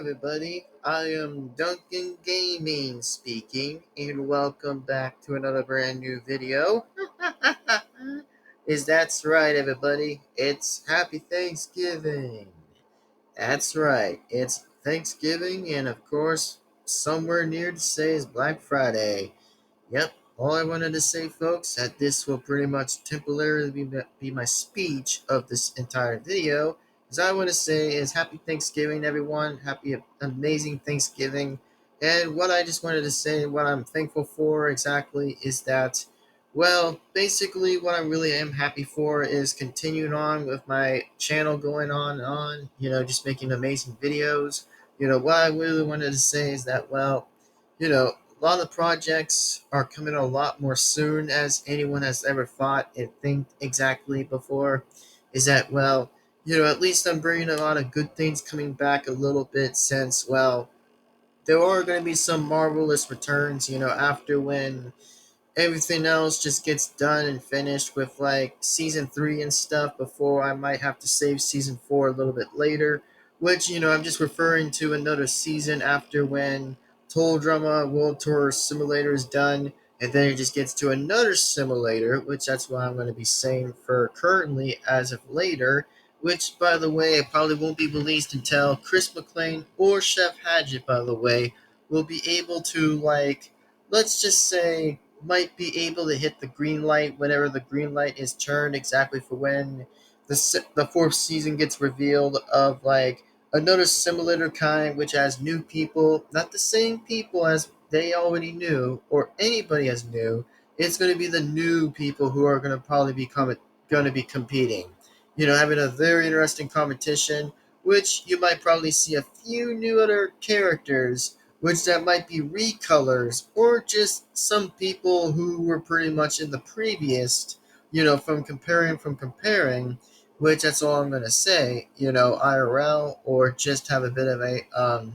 everybody. I am Duncan Gaming speaking, and welcome back to another brand new video. That's right, everybody? It's Happy Thanksgiving. That's right, it's Thanksgiving, and of course, somewhere near to say is Black Friday. Yep, all I wanted to say, folks, that this will pretty much temporarily be my speech of this entire video. As I want to say is Happy Thanksgiving, everyone. Happy, amazing Thanksgiving. And what I just wanted to say, what I'm thankful for exactly is that, well, basically, what I really am happy for is continuing on with my channel going on and on, just making amazing videos. What I really wanted to say is that, well, a lot of projects are coming a lot more soon as anyone has ever thought and think exactly before. Is that, well, at least I'm bringing a lot of good things coming back a little bit since, well, there are going to be some marvelous returns, after when everything else just gets done and finished with like season 3 and stuff before I might have to save season 4 a little bit later, which I'm just referring to another season after when Toll Drama World Tour Simulator is done, and then it just gets to another simulator, which that's what I'm going to be saying for currently as of later, which by the way it probably won't be released until Chris McLean or Chef Hadget, by the way, will be able to, like, let's just say, might be able to hit the green light whenever the green light is turned, exactly for when the fourth season gets revealed of like another simulator kind, which has new people, not the same people as they already knew or anybody has knew. It's going to be the new people who are going to probably be going to be competing. Having a very interesting competition, which you might probably see a few new other characters, which that might be recolors or just some people who were pretty much in the previous, from comparing, which that's all I'm going to say, IRL, or just have a bit of a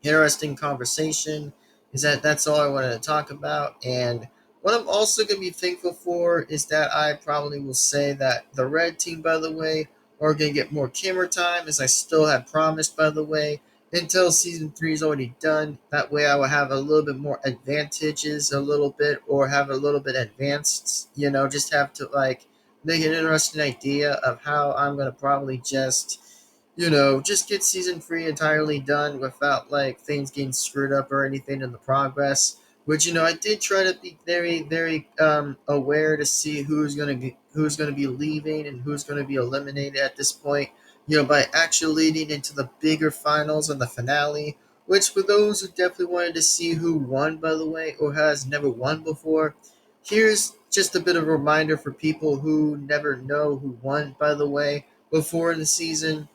interesting conversation. That's all I wanted to talk about. And what I'm also going to be thankful for is that I probably will say that the red team, by the way, are going to get more camera time, as I still had promised, by the way, until season 3 is already done. That way I will have a little bit more advantages, a little bit, or have a little bit advanced, just have to like make an interesting idea of how I'm going to probably just get season 3 entirely done without like things getting screwed up or anything in the progress. Which I did try to be very, very aware to see who's gonna be leaving and who's gonna be eliminated at this point. By actually leading into the bigger finals and the finale. Which, for those who definitely wanted to see who won, by the way, or has never won before, here's just a bit of a reminder for people who never know who won, by the way, before the season,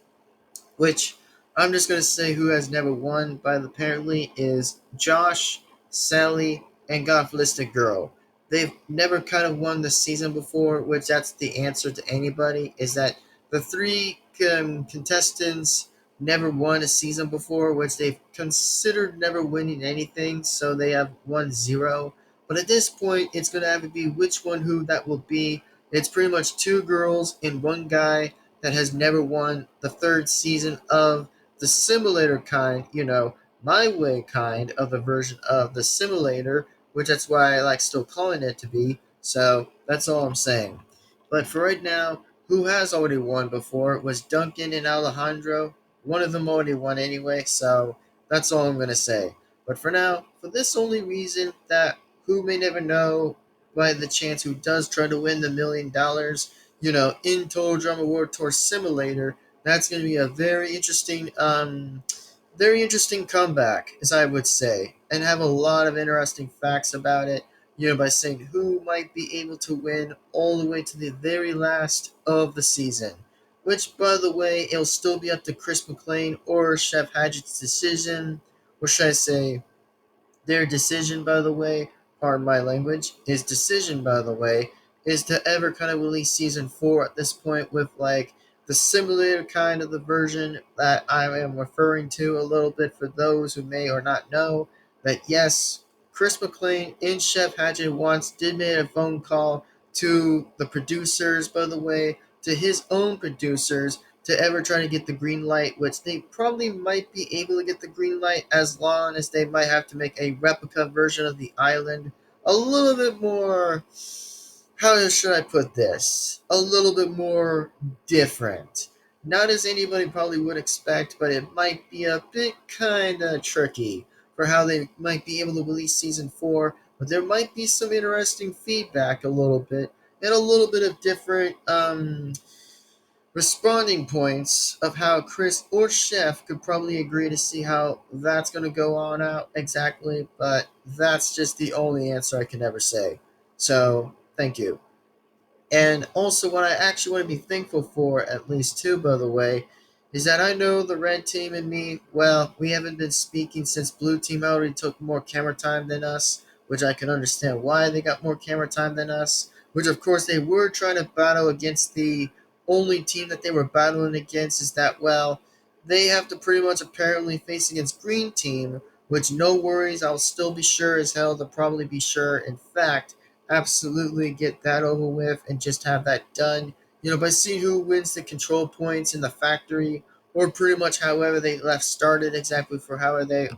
which I'm just going to say who has never won by apparently is Josh, Sally, and Godflistic Girl. They've never kind of won the season before, which that's the answer to anybody, is that the three contestants never won a season before, which they've considered never winning anything, so they have won zero. But at this point, it's going to have to be which one who that will be. It's pretty much two girls and one guy that has never won the third season of the simulator kind, my way kind of the version of the simulator, which that's why I like still calling it to be. So that's all I'm saying. But for right now, who has already won before was Duncan and Alejandro. One of them already won anyway, so that's all I'm going to say. But for now, for this only reason that who may never know by the chance who does try to win the $1 million, in Total Drama World Tour Simulator, that's going to be a very interesting comeback, as I would say, and have a lot of interesting facts about it, by saying who might be able to win all the way to the very last of the season. Which, by the way, it'll still be up to Chris McLean or Chef Hadget's decision, or should I say, their decision, by the way, pardon my language, his decision, by the way, is to ever kind of release season 4 at this point with like the simulator kind of the version that I am referring to a little bit for those who may or not know that yes, Chris McLean and Chef Hadget once did make a phone call to the producers, by the way, to his own producers, to ever try to get the green light, which they probably might be able to get the green light as long as they might have to make a replica version of the island a little bit more, how should I put this? A little bit more different. Not as anybody probably would expect, but it might be a bit kind of tricky for how they might be able to release season 4. But there might be some interesting feedback a little bit and a little bit of different responding points of how Chris or Chef could probably agree to see how that's going to go on out exactly. But that's just the only answer I can ever say. So, thank you. And also, what I actually want to be thankful for, at least too, by the way, is that I know the red team and me, well, we haven't been speaking since blue team already took more camera time than us, which I can understand why they got more camera time than us, which of course they were trying to battle against the only team that they were battling against is that, well, they have to pretty much apparently face against green team, which no worries, I'll still be sure as hell to probably be sure. In fact, absolutely get that over with and just have that done. By seeing who wins the control points in the factory, or pretty much however they left started exactly for however they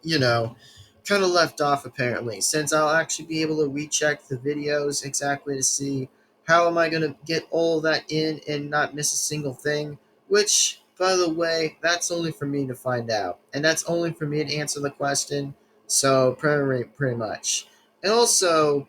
kind of left off apparently. Since I'll actually be able to recheck the videos exactly to see how am I gonna get all that in and not miss a single thing. Which, by the way, that's only for me to find out, and that's only for me to answer the question. So pretty much, and also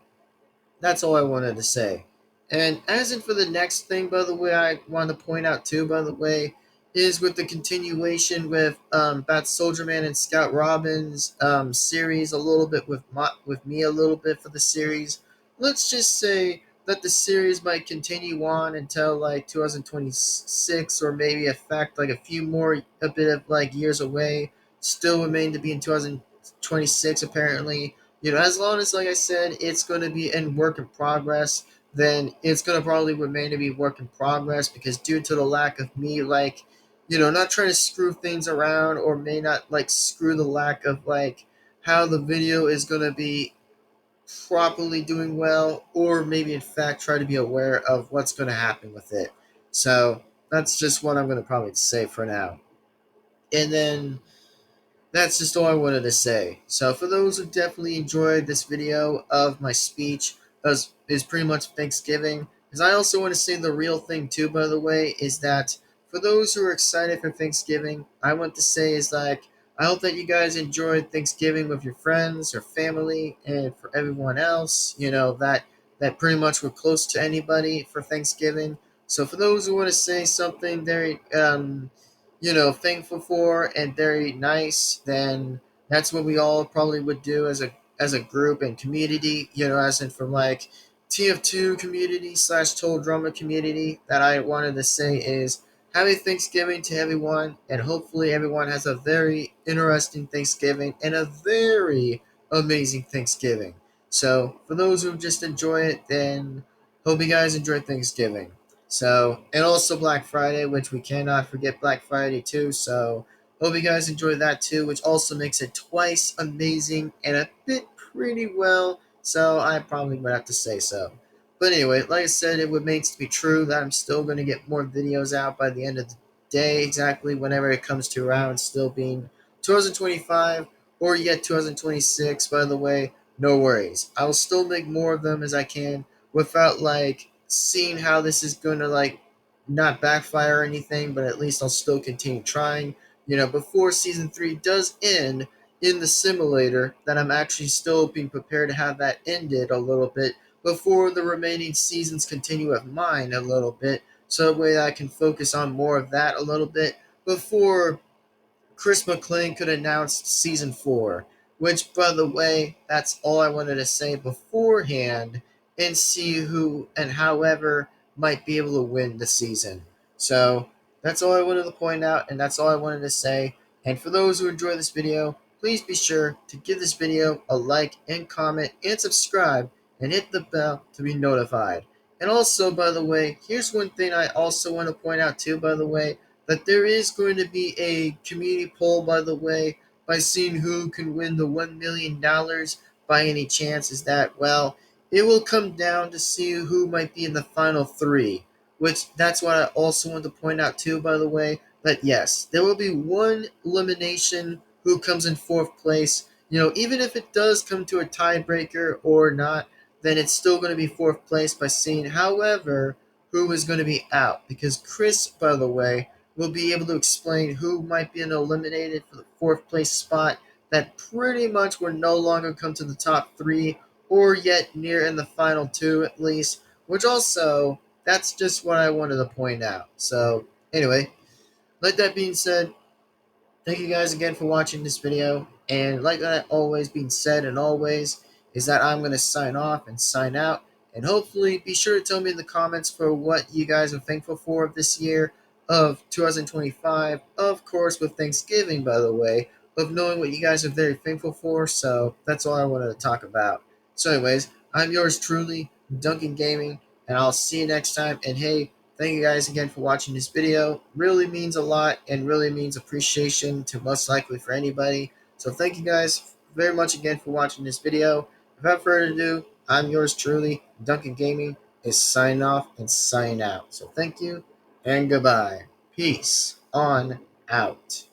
that's all I wanted to say. And as in for the next thing, by the way, I want to point out too, by the way, is with the continuation with Bat Soldier Man and Scout Robin's series a little bit with me a little bit for the series. Let's just say that the series might continue on until like 2026 or maybe a fact like a few more a bit of like years away. Still remain to be in 2026 apparently. As long as, like I said, it's going to be in work in progress, then it's going to probably remain to be work in progress because due to the lack of me, like, not trying to screw things around or may not, like, screw the lack of, like, how the video is going to be properly doing well or maybe, in fact, try to be aware of what's going to happen with it. So that's just what I'm going to probably say for now. And then that's just all I wanted to say. So for those who definitely enjoyed this video of my speech, as is pretty much Thanksgiving, because I also want to say the real thing too, by the way, is that for those who are excited for Thanksgiving, I want to say is like I hope that you guys enjoyed Thanksgiving with your friends or family, and for everyone else, that pretty much were close to anybody for Thanksgiving. So for those who want to say something very thankful for and very nice, then that's what we all probably would do as a group and community, as in from like TF2 community slash Total Drama community. That I wanted to say is happy Thanksgiving to everyone, and hopefully everyone has a very interesting Thanksgiving and a very amazing Thanksgiving. So for those who just enjoy it, then hope you guys enjoy Thanksgiving. So, and also Black Friday, which we cannot forget Black Friday too. So, hope you guys enjoy that too, which also makes it twice amazing and a bit pretty well. So, I probably would have to say so. But anyway, like I said, it remains to be true that I'm still going to get more videos out by the end of the day, exactly whenever it comes to around still being 2025 or yet 2026. By the way, no worries. I will still make more of them as I can without like seeing how this is going to like not backfire or anything, but at least I'll still continue trying. Before season 3 does end in the simulator, that I'm actually still being prepared to have that ended a little bit before the remaining seasons continue with mine a little bit, so that way I can focus on more of that a little bit before Chris McClain could announce season 4, which, by the way, that's all I wanted to say beforehand, and see who and however might be able to win the season. So that's all I wanted to point out, and that's all I wanted to say. And for those who enjoy this video, please be sure to give this video a like and comment and subscribe and hit the bell to be notified. And also, by the way, here's one thing I also want to point out too, by the way, that there is going to be a community poll, by the way, by seeing who can win the $1 million by any chance. Is that, well, it will come down to see who might be in the final 3. which that's what I also want to point out too, by the way. But yes, there will be one elimination who comes in fourth place. Even if it does come to a tiebreaker or not, then it's still going to be fourth place by seeing, however, who is going to be out. Because Chris, by the way, will be able to explain who might be eliminated for the fourth place spot that pretty much will no longer come to the top three or yet near in the final two at least, which also, that's just what I wanted to point out. So, anyway, like that being said, thank you guys again for watching this video. And like that always being said, and always, is that I'm going to sign off and sign out. And hopefully, be sure to tell me in the comments for what you guys are thankful for this year of 2025. Of course, with Thanksgiving, by the way, of knowing what you guys are very thankful for. So that's all I wanted to talk about. So, anyways, I'm yours truly, Duncan Gaming, and I'll see you next time. And hey, thank you guys again for watching this video. Really means a lot and really means appreciation to most likely for anybody. So thank you guys very much again for watching this video. Without further ado, I'm yours truly, Duncan Gaming, is signing off and signing out. So thank you and goodbye. Peace on out.